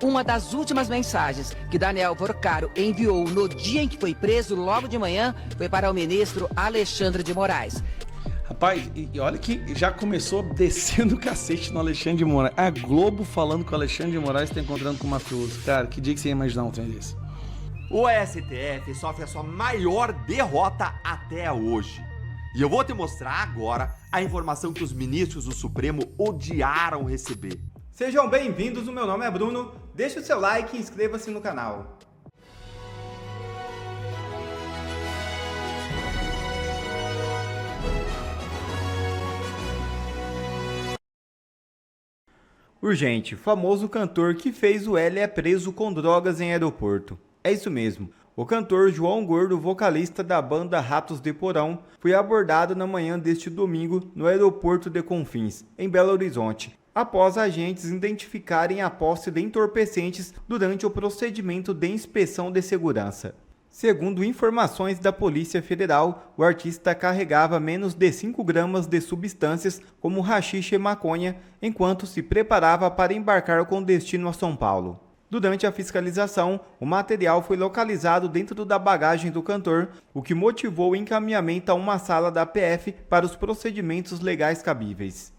Uma das últimas mensagens que Daniel Porcaro enviou no dia em que foi preso, logo de manhã, foi para o ministro Alexandre de Moraes. Rapaz, e olha que já começou descendo o cacete no Alexandre de Moraes. A Globo falando que o Alexandre de Moraes está encontrando com o mafioso. Cara, que dia que você ia imaginar um trem desse? O STF sofre a sua maior derrota até hoje. E eu vou te mostrar agora a informação que os ministros do Supremo odiaram receber. Sejam bem-vindos, o meu nome é Bruno. Deixe o seu like e inscreva-se no canal. Urgente, famoso cantor que fez o L é preso com drogas em aeroporto. É isso mesmo. O cantor João Gordo, vocalista da banda Ratos de Porão, foi abordado na manhã deste domingo no aeroporto de Confins, em Belo Horizonte, após agentes identificarem a posse de entorpecentes durante o procedimento de inspeção de segurança. Segundo informações da Polícia Federal, o artista carregava menos de 5 gramas de substâncias como haxixe e maconha, enquanto se preparava para embarcar com destino a São Paulo. Durante a fiscalização, o material foi localizado dentro da bagagem do cantor, o que motivou o encaminhamento a uma sala da PF para os procedimentos legais cabíveis.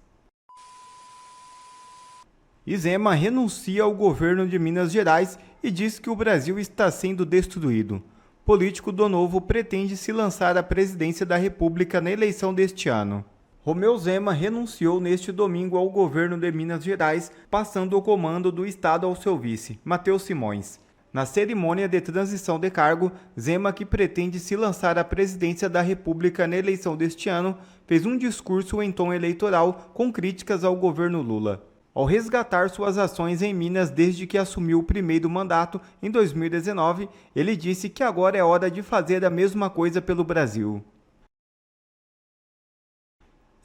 Zema renuncia ao governo de Minas Gerais e diz que o Brasil está sendo destruído. Político do Novo pretende se lançar à presidência da República na eleição deste ano. Romeu Zema renunciou neste domingo ao governo de Minas Gerais, passando o comando do estado ao seu vice, Matheus Simões. Na cerimônia de transição de cargo, Zema, que pretende se lançar à presidência da República na eleição deste ano, fez um discurso em tom eleitoral com críticas ao governo Lula. Ao resgatar suas ações em Minas desde que assumiu o primeiro mandato, em 2019, ele disse que agora é hora de fazer a mesma coisa pelo Brasil.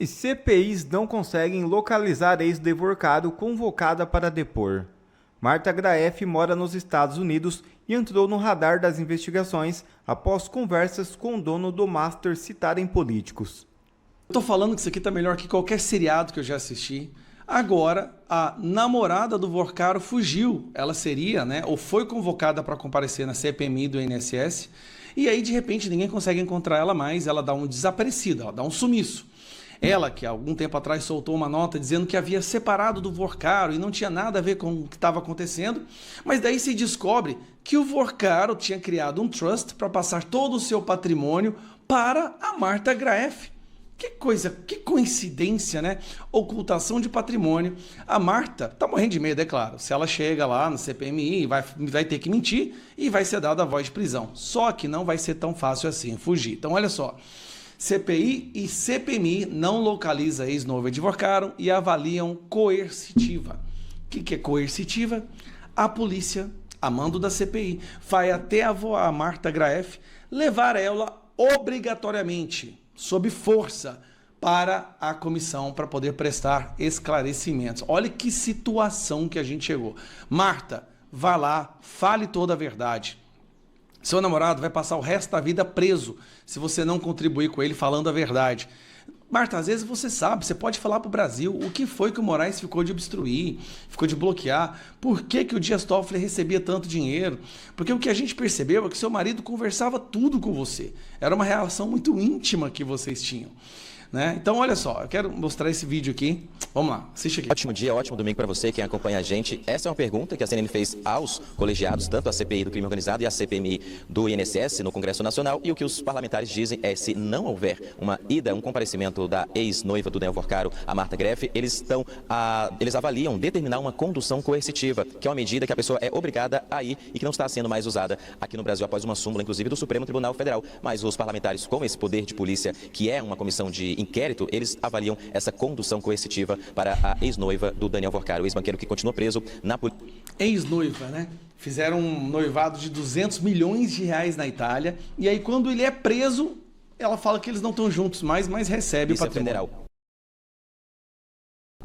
E CPIs não conseguem localizar ex-divorciado convocada para depor. Marta Graeff mora nos Estados Unidos e entrou no radar das investigações após conversas com o dono do Master citarem políticos. Eu tô falando que isso aqui tá melhor que qualquer seriado que eu já assisti. Agora, a namorada do Porcaro fugiu. Ela seria, ou foi convocada para comparecer na CPMI do INSS. E aí, de repente, ninguém consegue encontrar ela mais. Ela dá um desaparecido, ela dá um sumiço. Ela, que há algum tempo atrás soltou uma nota dizendo que havia separado do Porcaro e não tinha nada a ver com o que estava acontecendo. Mas daí se descobre que o Porcaro tinha criado um trust para passar todo o seu patrimônio para a Marta Graeff. Que coisa, que coincidência, né? Ocultação de patrimônio. A Marta tá morrendo de medo, é claro. Se ela chega lá no CPMI, vai ter que mentir e vai ser dada a voz de prisão. Só que não vai ser tão fácil assim fugir. Então, olha só. CPI e CPMI não localizam a ex-noiva de Porcaro e avaliam coercitiva. O que é coercitiva? A polícia, a mando da CPI, vai até a Marta Graeff levar ela obrigatoriamente, sob força, para a comissão para poder prestar esclarecimentos. Olha que situação que a gente chegou. Marta, vá lá, fale toda a verdade. Seu namorado vai passar o resto da vida preso se você não contribuir com ele falando a verdade. Marta, às vezes você sabe, você pode falar para o Brasil o que foi que o Moraes ficou de obstruir, ficou de bloquear, por que o Dias Toffoli recebia tanto dinheiro, porque o que a gente percebeu é que seu marido conversava tudo com você, era uma relação muito íntima que vocês tinham. Então, olha só, eu quero mostrar esse vídeo aqui. Vamos lá, assiste aqui. Ótimo dia, ótimo domingo para você, quem acompanha a gente. Essa é uma pergunta que a CNN fez aos colegiados, tanto a CPI do crime organizado e a CPMI do INSS no Congresso Nacional. E o que os parlamentares dizem é, se não houver uma ida, um comparecimento da ex-noiva do Daniel Porcaro, a Marta Graeff, eles avaliam determinar uma condução coercitiva, que é uma medida que a pessoa é obrigada a ir e que não está sendo mais usada aqui no Brasil após uma súmula, inclusive, do Supremo Tribunal Federal. Mas os parlamentares, com esse poder de polícia, que é uma comissão de inquérito, eles avaliam essa condução coercitiva para a ex-noiva do Daniel Porcaro, o ex-banqueiro que continua preso na polícia. Ex-noiva, né? Fizeram um noivado de 200 milhões de reais na Itália, e aí quando ele é preso, ela fala que eles não estão juntos mais, mas recebe o patrimônio. Federal.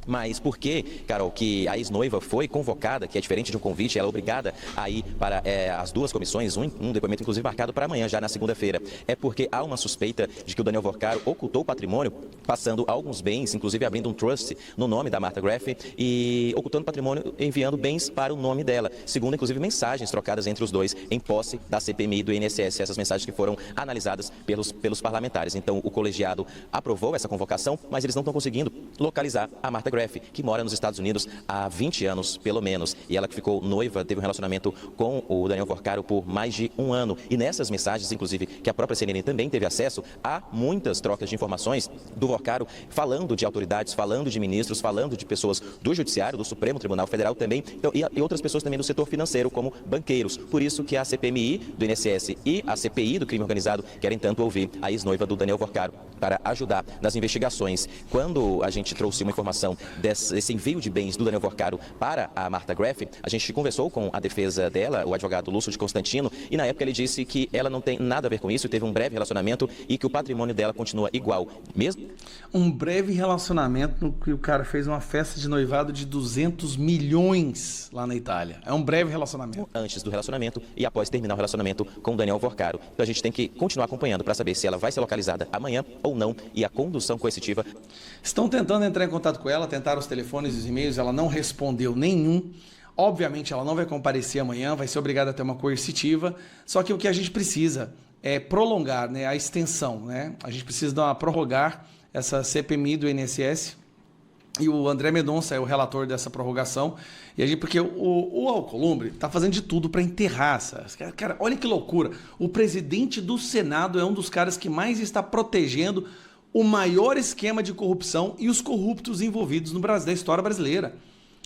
Mas por que, Carol, que a ex-noiva foi convocada, que é diferente de um convite, ela é obrigada a ir para as duas comissões, um depoimento inclusive marcado para amanhã, já na segunda-feira? É porque há uma suspeita de que o Daniel Worcaro ocultou o patrimônio, passando alguns bens, inclusive abrindo um trust no nome da Martha Graff e ocultando patrimônio, enviando bens para o nome dela, segundo inclusive mensagens trocadas entre os dois em posse da CPMI do INSS, essas mensagens que foram analisadas pelos parlamentares. Então o colegiado aprovou essa convocação, mas eles não estão conseguindo localizar a Martha Graff, que mora nos Estados Unidos há 20 anos, pelo menos. E ela que ficou noiva, teve um relacionamento com o Daniel Worcaro por mais de um ano. E nessas mensagens, inclusive, que a própria CNN também teve acesso, há muitas trocas de informações do Worcaro falando de autoridades, falando de ministros, falando de pessoas do Judiciário, do Supremo Tribunal Federal também, então, e outras pessoas também do setor financeiro, como banqueiros. Por isso que a CPMI do INSS e a CPI do crime organizado querem tanto ouvir a ex-noiva do Daniel Worcaro para ajudar nas investigações. Quando a gente trouxe uma informação desse envio de bens do Daniel Worcaro para a Martha Graff, a gente conversou com a defesa dela, o advogado Lúcio de Constantino, e na época ele disse que ela não tem nada a ver com isso, teve um breve relacionamento e que o patrimônio dela continua igual. Mesmo Um breve relacionamento no que o cara fez uma festa de noivado de 200 milhões lá na Itália. É um breve relacionamento. antes do relacionamento e após terminar o relacionamento com o Daniel Worcaro. Então a gente tem que continuar acompanhando para saber se ela vai ser localizada amanhã ou não, e a condução coercitiva. Estão tentando entrar em contato com ela, tentaram os telefones e os e-mails, ela não respondeu nenhum. Obviamente ela não vai comparecer amanhã, vai ser obrigada a ter uma coercitiva, só que o que a gente precisa é prolongar, né, a extensão, né? A gente precisa prorrogar essa CPMI do INSS, e o André Mendonça é o relator dessa prorrogação, e a gente, porque o Alcolumbre está fazendo de tudo para enterrar essas. Cara, olha que loucura, o presidente do Senado é um dos caras que mais está protegendo o maior esquema de corrupção e os corruptos envolvidos no Brasil, da história brasileira.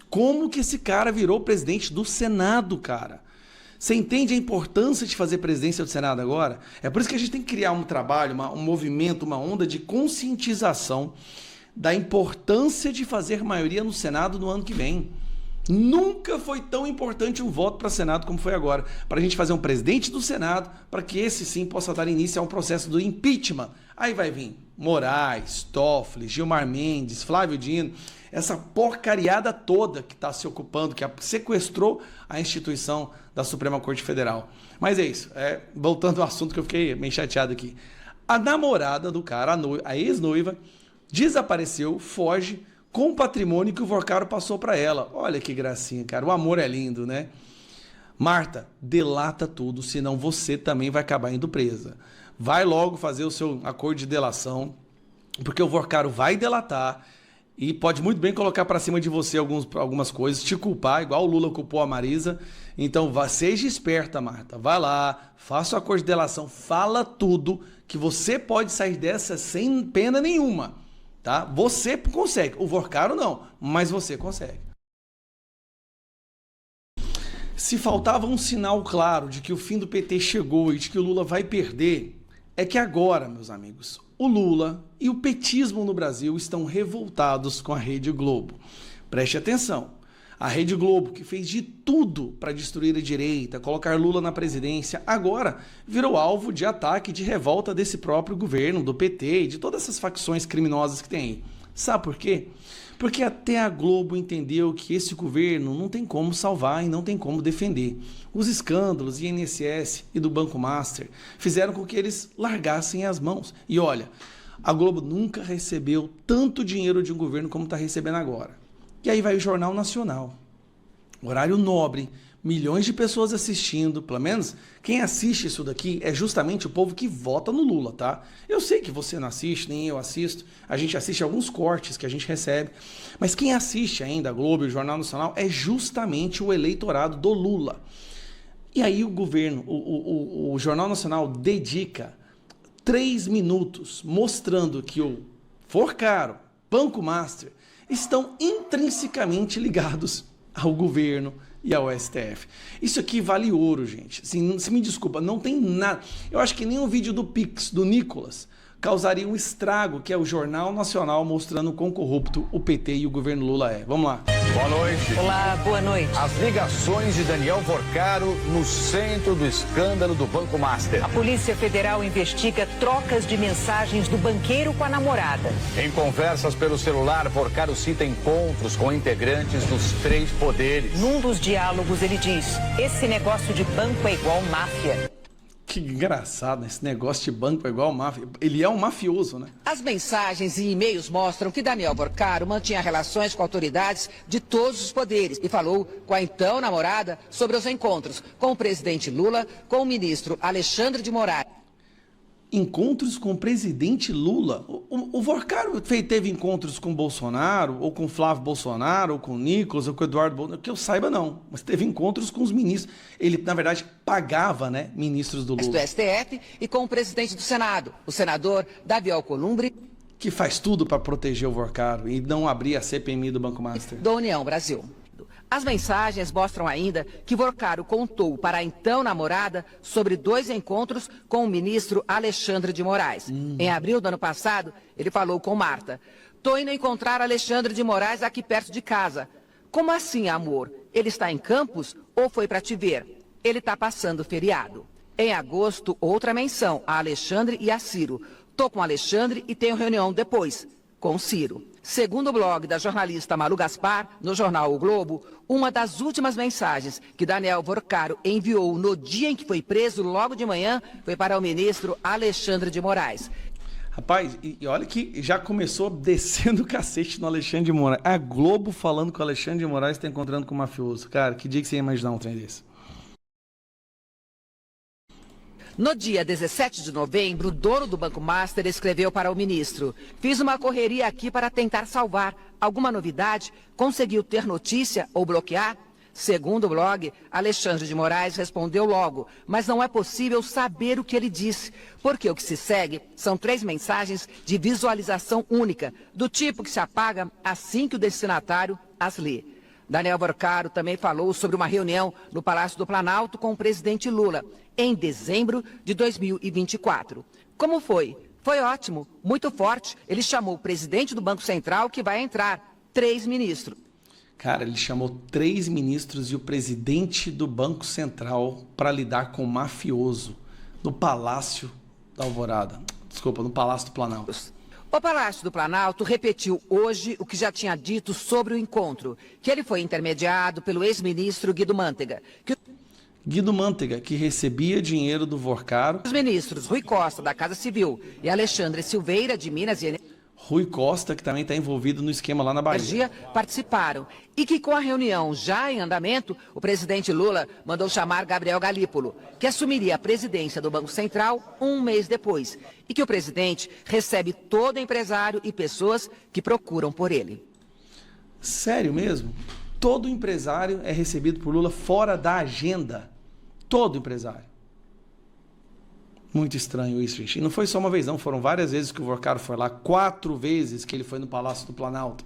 Como que esse cara virou presidente do Senado, cara? Você entende a importância de fazer presidência do Senado agora? É por isso que a gente tem que criar um trabalho, um movimento, uma onda de conscientização da importância de fazer maioria no Senado no ano que vem. Nunca foi tão importante um voto para Senado como foi agora, para a gente fazer um presidente do Senado, para que esse sim possa dar início a um processo do impeachment. Aí vai vir Moraes, Toffoli, Gilmar Mendes, Flávio Dino, essa porcariada toda que está se ocupando, que sequestrou a instituição da Suprema Corte Federal. Mas é isso, voltando ao assunto que eu fiquei meio chateado aqui. A namorada do cara, a ex-noiva, desapareceu, foge com o patrimônio que o Worcaro passou para ela. Olha que gracinha, cara. O amor é lindo, né? Marta, delata tudo, senão você também vai acabar indo presa. Vai logo fazer o seu acordo de delação, porque o Worcaro vai delatar e pode muito bem colocar para cima de você algumas coisas, te culpar, igual o Lula culpou a Marisa. Então, seja esperta, Marta. Vai lá, faça o acordo de delação, fala tudo, que você pode sair dessa sem pena nenhuma. Tá? Você consegue, o Worcaro não, mas você consegue. Se faltava um sinal claro de que o fim do PT chegou e de que o Lula vai perder, é que agora, meus amigos, o Lula e o petismo no Brasil estão revoltados com a Rede Globo. Preste atenção. A Rede Globo, que fez de tudo para destruir a direita, colocar Lula na presidência, agora virou alvo de ataque, de revolta desse próprio governo, do PT e de todas essas facções criminosas que tem aí. Sabe por quê? Porque até a Globo entendeu que esse governo não tem como salvar e não tem como defender. Os escândalos do INSS e do Banco Master fizeram com que eles largassem as mãos. E olha, a Globo nunca recebeu tanto dinheiro de um governo como está recebendo agora. E aí vai o Jornal Nacional, horário nobre, milhões de pessoas assistindo, pelo menos quem assiste isso daqui é justamente o povo que vota no Lula, tá? Eu sei que você não assiste, nem eu assisto, a gente assiste alguns cortes que a gente recebe, mas quem assiste ainda a Globo e o Jornal Nacional é justamente o eleitorado do Lula. E aí o governo, o Jornal Nacional dedica 3 minutos mostrando que o Worcaro, Banco Master, estão intrinsecamente ligados ao governo e ao STF. Isso aqui vale ouro, gente. Assim, se me desculpa, não tem nada. Eu acho que nem o vídeo do Pix, do Nicolas, causaria um estrago, que é o Jornal Nacional mostrando o quão corrupto o PT e o governo Lula é. Vamos lá. Boa noite. Olá, boa noite. As ligações de Daniel Vorcaro no centro do escândalo do Banco Master. A Polícia Federal investiga trocas de mensagens do banqueiro com a namorada. Em conversas pelo celular, Vorcaro cita encontros com integrantes dos 3 poderes. Num dos diálogos ele diz: esse negócio de banco é igual máfia. Que engraçado, esse negócio de banco é igual máfia. Ele é um mafioso, né? As mensagens e e-mails mostram que Daniel Vorcaro mantinha relações com autoridades de todos os poderes e falou com a então namorada sobre os encontros com o presidente Lula, com o ministro Alexandre de Moraes. Encontros com o presidente Lula. O Vorcaro teve encontros com Bolsonaro, ou com Flávio Bolsonaro, ou com Nicolas, ou com Eduardo Bolsonaro, que eu saiba não, mas teve encontros com os ministros. Ele, na verdade, pagava, né, ministros do Lula. Do STF e com o presidente do Senado, o senador Davi Alcolumbre, que faz tudo para proteger o Vorcaro e não abrir a CPMI do Banco Master. da União Brasil. As mensagens mostram ainda que Vorcaro contou para a então namorada sobre 2 encontros com o ministro Alexandre de Moraes. Em abril do ano passado, ele falou com Marta: "Tô indo encontrar Alexandre de Moraes aqui perto de casa." "Como assim, amor? Ele está em Campos ou foi para te ver?" "Ele está passando feriado." Em agosto, outra menção a Alexandre e a Ciro. "Tô com Alexandre e tenho reunião depois com Ciro." Segundo o blog da jornalista Malu Gaspar, no jornal O Globo, uma das últimas mensagens que Daniel Vorcaro enviou no dia em que foi preso, logo de manhã, foi para o ministro Alexandre de Moraes. Rapaz, e olha que já começou descendo o cacete no Alexandre de Moraes. A Globo falando que o Alexandre de Moraes está encontrando com o mafioso. Cara, que dia que você ia imaginar um trem desse? No dia 17 de novembro, o dono do Banco Master escreveu para o ministro: "Fiz uma correria aqui para tentar salvar. Alguma novidade? Conseguiu ter notícia ou bloquear?" Segundo o blog, Alexandre de Moraes respondeu logo: "Mas não é possível saber o que ele disse, porque o que se segue são 3 mensagens de visualização única, do tipo que se apaga assim que o destinatário as lê." Daniel Vorcaro também falou sobre uma reunião no Palácio do Planalto com o presidente Lula, em dezembro de 2024. Como foi? Foi ótimo, muito forte. Ele chamou o presidente do Banco Central, que vai entrar, 3 ministros. Cara, ele chamou 3 ministros e o presidente do Banco Central para lidar com o mafioso no Palácio da Alvorada. Desculpa, no Palácio do Planalto. O Palácio do Planalto repetiu hoje o que já tinha dito sobre o encontro, que ele foi intermediado pelo ex-ministro Guido Mantega. Guido Mantega, que recebia dinheiro do Vorcaro. Os ministros Rui Costa, da Casa Civil, e Alexandre Silveira, de Minas e Rui Costa, que também está envolvido no esquema lá na Bahia. Energia, participaram. E que com a reunião já em andamento, o presidente Lula mandou chamar Gabriel Galípolo, que assumiria a presidência do Banco Central 1 mês depois. E que o presidente recebe todo empresário e pessoas que procuram por ele. Sério mesmo? Todo empresário é recebido por Lula fora da agenda. Todo empresário. Muito estranho isso, gente. E não foi só uma vez, não. Foram várias vezes que o Vorcaro foi lá. 4 vezes que ele foi no Palácio do Planalto.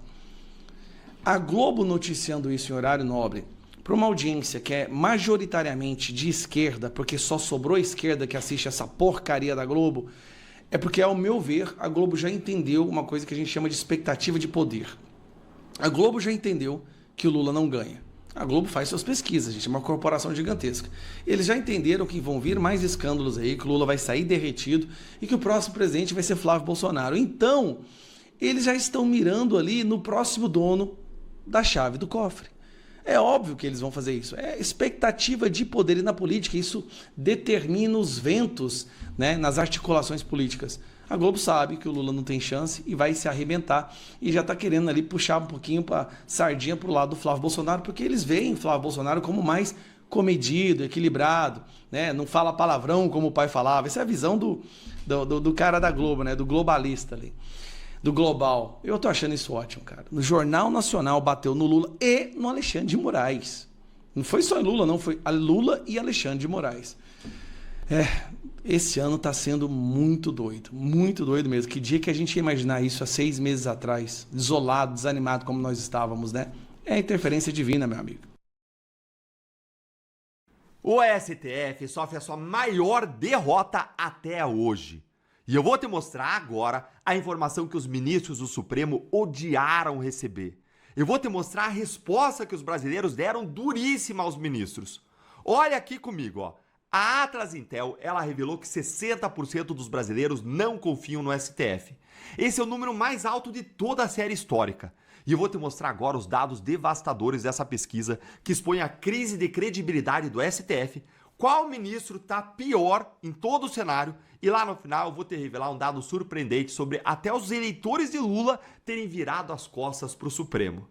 A Globo noticiando isso em horário nobre, para uma audiência que é majoritariamente de esquerda, porque só sobrou a esquerda que assiste essa porcaria da Globo, é porque, ao meu ver, a Globo já entendeu uma coisa que a gente chama de expectativa de poder. A Globo já entendeu que o Lula não ganha. A Globo faz suas pesquisas, gente, é uma corporação gigantesca. Eles já entenderam que vão vir mais escândalos aí, que o Lula vai sair derretido e que o próximo presidente vai ser Flávio Bolsonaro. Então, eles já estão mirando ali no próximo dono da chave do cofre. É óbvio que eles vão fazer isso. É expectativa de poder, e na política isso determina os ventos, né, nas articulações políticas. A Globo sabe que o Lula não tem chance e vai se arrebentar e já está querendo ali puxar um pouquinho para sardinha para o lado do Flávio Bolsonaro, porque eles veem o Flávio Bolsonaro como mais comedido, equilibrado, né? Não fala palavrão como o pai falava. Essa é a visão do cara da Globo, né? Do globalista ali, do global. Eu tô achando isso ótimo, cara. No Jornal Nacional bateu no Lula e no Alexandre de Moraes. Não foi só Lula, não, foi a Lula e Alexandre de Moraes. Esse ano está sendo muito doido mesmo. Que dia que a gente ia imaginar isso há 6 meses atrás, isolado, desanimado como nós estávamos, né? É a interferência divina, meu amigo. O STF sofre a sua maior derrota até hoje. E eu vou te mostrar agora a informação que os ministros do Supremo odiaram receber. Eu vou te mostrar a resposta que os brasileiros deram duríssima aos ministros. Olha aqui comigo, ó. A Atlas Intel, ela revelou que 60% dos brasileiros não confiam no STF. Esse é o número mais alto de toda a série histórica. E eu vou te mostrar agora os dados devastadores dessa pesquisa que expõe a crise de credibilidade do STF, qual ministro está pior em todo o cenário, e lá no final eu vou te revelar um dado surpreendente sobre até os eleitores de Lula terem virado as costas para o Supremo.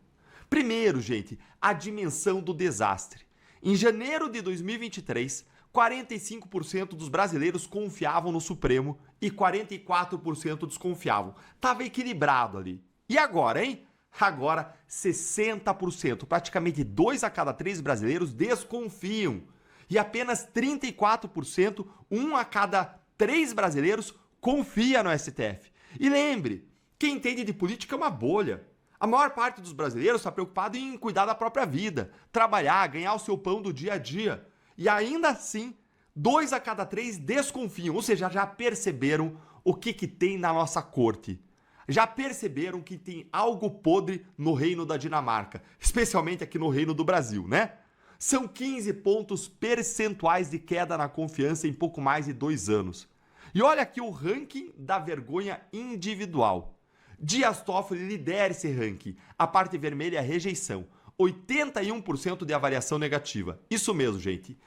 Primeiro, gente, a dimensão do desastre. Em janeiro de 2023, 45% dos brasileiros confiavam no Supremo e 44% desconfiavam. Tava equilibrado ali. E agora, hein? Agora, 60%, praticamente 2 a cada 3 brasileiros desconfiam. E apenas 34%, 1 a cada 3 brasileiros, confia no STF. E lembre, quem entende de política é uma bolha. A maior parte dos brasileiros está preocupado em cuidar da própria vida, trabalhar, ganhar o seu pão do dia a dia. E ainda assim, 2 a cada 3 desconfiam, ou seja, já perceberam o que tem na nossa corte. Já perceberam que tem algo podre no reino da Dinamarca, especialmente aqui no reino do Brasil, né? São 15 pontos percentuais de queda na confiança em pouco mais de 2 anos. E olha aqui o ranking da vergonha individual. Dias Toffoli lidera esse ranking. A parte vermelha é a rejeição. 81% de avaliação negativa. Isso mesmo, gente.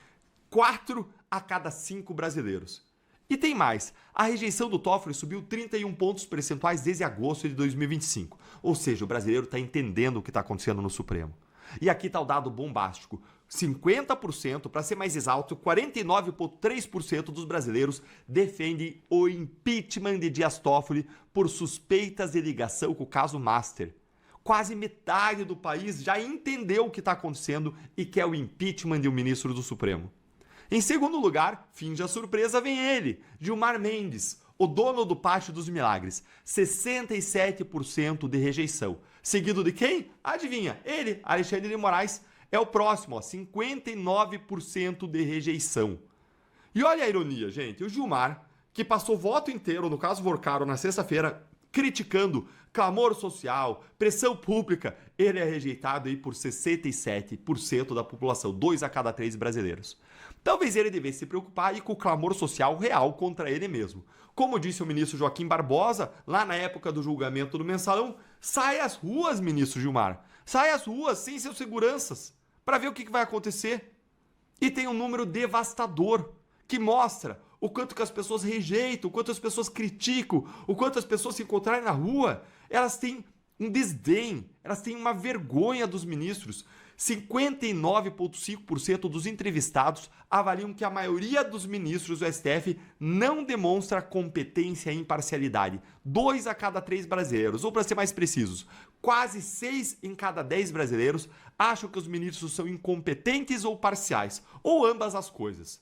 4 a cada 5 brasileiros. E tem mais. A rejeição do Toffoli subiu 31 pontos percentuais desde agosto de 2025. Ou seja, o brasileiro está entendendo o que está acontecendo no Supremo. E aqui está o dado bombástico. 50%, para ser mais exato, 49,3% dos brasileiros defendem o impeachment de Dias Toffoli por suspeitas de ligação com o caso Master. Quase metade do país já entendeu o que está acontecendo e quer o impeachment de um ministro do Supremo. Em segundo lugar, finge a surpresa, vem ele, Gilmar Mendes, o dono do Pátio dos Milagres. 67% de rejeição. Seguido de quem? Adivinha? Ele, Alexandre de Moraes, é o próximo, ó, 59% de rejeição. E olha a ironia, gente. O Gilmar, que passou o voto inteiro, no caso Vorcaro, na sexta-feira, criticando clamor social, pressão pública, ele é rejeitado aí por 67% da população, 2 a cada 3 brasileiros. Talvez ele devesse se preocupar aí com o clamor social real contra ele mesmo. Como disse o ministro Joaquim Barbosa, lá na época do julgamento do Mensalão, sai às ruas, ministro Gilmar. Sai às ruas sem seus seguranças, para ver o que vai acontecer. E tem um número devastador, que mostra o quanto que as pessoas rejeitam, o quanto as pessoas criticam, o quanto as pessoas se encontrarem na rua, elas têm um desdém, elas têm uma vergonha dos ministros. 59,5% dos entrevistados avaliam que a maioria dos ministros do STF não demonstra competência e imparcialidade. 2 a cada 3 brasileiros, ou para ser mais precisos, quase 6 em cada 10 brasileiros acham que os ministros são incompetentes ou parciais, ou ambas as coisas.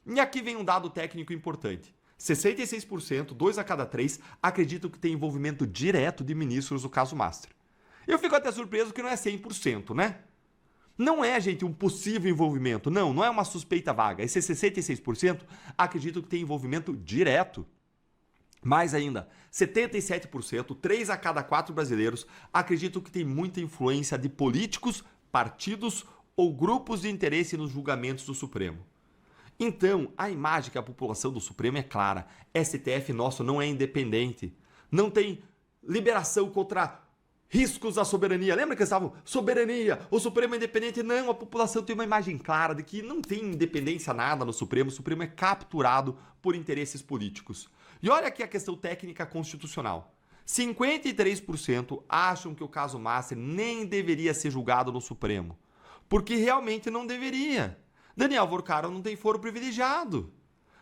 E aqui vem um dado técnico importante. 66%, 2 a cada 3, acreditam que tem envolvimento direto de ministros no caso Master. Eu fico até surpreso que não é 100%, né? Não é, gente, um possível envolvimento. Não é uma suspeita vaga. Esse 66% acreditam que tem envolvimento direto. Mais ainda, 77%, 3 a cada 4 brasileiros, acreditam que tem muita influência de políticos, partidos ou grupos de interesse nos julgamentos do Supremo. Então, a imagem que a população do Supremo é clara. STF nosso não é independente. Não tem liberação contra riscos à soberania. Lembra que eles estavam, soberania, o Supremo é independente? Não, a população tem uma imagem clara de que não tem independência nada no Supremo. O Supremo é capturado por interesses políticos. E olha aqui a questão técnica constitucional. 53% acham que o caso Master nem deveria ser julgado no Supremo, porque realmente não deveria. Daniel Vorcaro não tem foro privilegiado.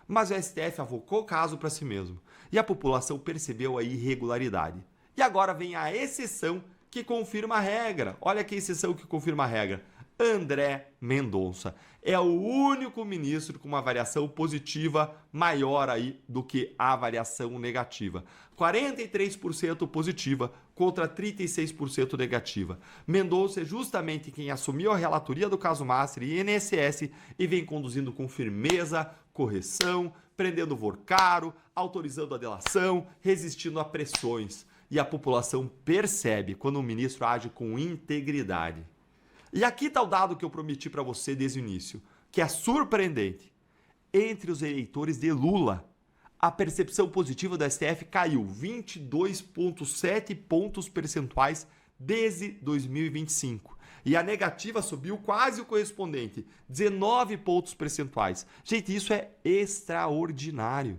Mas o STF avocou o caso para si mesmo. E a população percebeu a irregularidade. E agora vem a exceção que confirma a regra. Olha que exceção que confirma a regra. André Mendonça. É o único ministro com uma variação positiva maior aí do que a variação negativa. 43% positiva contra 36% negativa. Mendonça é justamente quem assumiu a relatoria do caso Master e INSS e vem conduzindo com firmeza, correção, prendendo Vorcaro, autorizando a delação, resistindo a pressões. E a população percebe quando o ministro age com integridade. E aqui está o dado que eu prometi para você desde o início, que é surpreendente. Entre os eleitores de Lula, a percepção positiva do STF caiu 22,7 pontos percentuais desde 2025. E a negativa subiu quase o correspondente, 19 pontos percentuais. Gente, isso é extraordinário.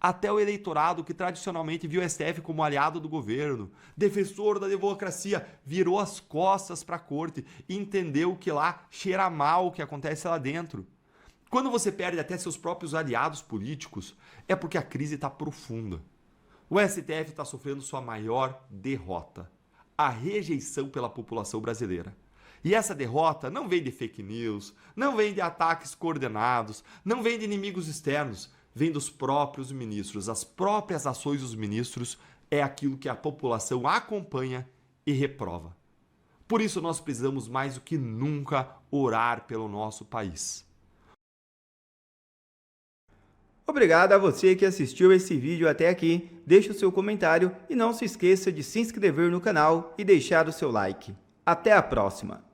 Até o eleitorado que tradicionalmente viu o STF como aliado do governo, defensor da democracia, virou as costas para a corte e entendeu que lá cheira mal o que acontece lá dentro. Quando você perde até seus próprios aliados políticos, é porque a crise está profunda. O STF está sofrendo sua maior derrota, a rejeição pela população brasileira. E essa derrota não vem de fake news, não vem de ataques coordenados, não vem de inimigos externos, vem dos próprios ministros. As próprias ações dos ministros é aquilo que a população acompanha e reprova. Por isso nós precisamos mais do que nunca orar pelo nosso país. Obrigado a você que assistiu esse vídeo até aqui. Deixe o seu comentário e não se esqueça de se inscrever no canal e deixar o seu like. Até a próxima!